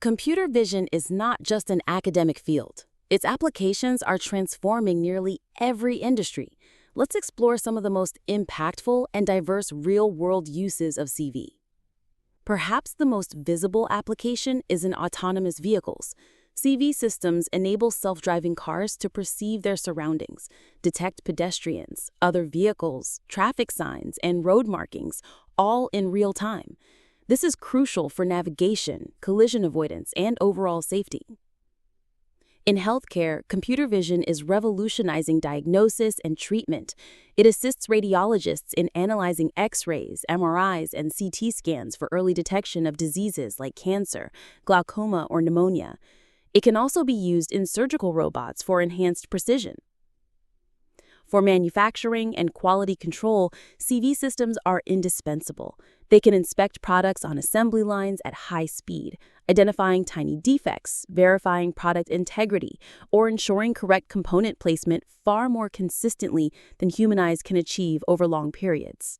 Computer vision is not just an academic field. Its applications are transforming nearly every industry. Let's explore some of the most impactful and diverse real-world uses of CV. Perhaps the most visible application is in autonomous vehicles. CV systems enable self-driving cars to perceive their surroundings, detect pedestrians, other vehicles, traffic signs, and road markings, all in real time. This is crucial for navigation, collision avoidance, and overall safety. In healthcare, computer vision is revolutionizing diagnosis and treatment. It assists radiologists in analyzing X-rays, MRIs, and CT scans for early detection of diseases like cancer, glaucoma, or pneumonia. It can also be used in surgical robots for enhanced precision. For manufacturing and quality control, CV systems are indispensable. They can inspect products on assembly lines at high speed, identifying tiny defects, verifying product integrity, or ensuring correct component placement far more consistently than human eyes can achieve over long periods.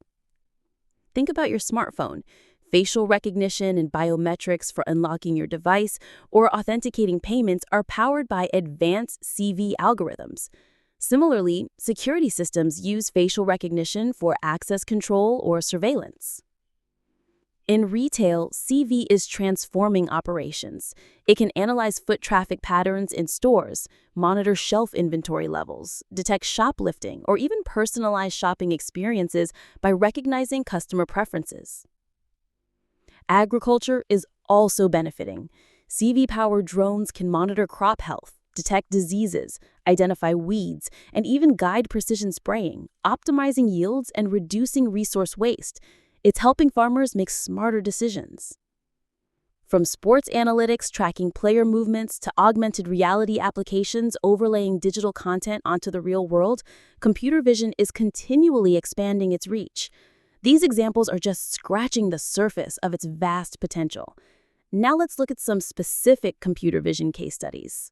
Think about your smartphone. Facial recognition and biometrics for unlocking your device or authenticating payments are powered by advanced CV algorithms. Similarly, security systems use facial recognition for access control or surveillance. In retail, CV is transforming operations. It can analyze foot traffic patterns in stores, monitor shelf inventory levels, detect shoplifting, or even personalize shopping experiences by recognizing customer preferences. Agriculture is also benefiting. CV-powered drones can monitor crop health, detect diseases, identify weeds, and even guide precision spraying, optimizing yields and reducing resource waste. It's helping farmers make smarter decisions. From sports analytics tracking player movements to augmented reality applications overlaying digital content onto the real world, computer vision is continually expanding its reach. These examples are just scratching the surface of its vast potential. Now let's look at some specific computer vision case studies.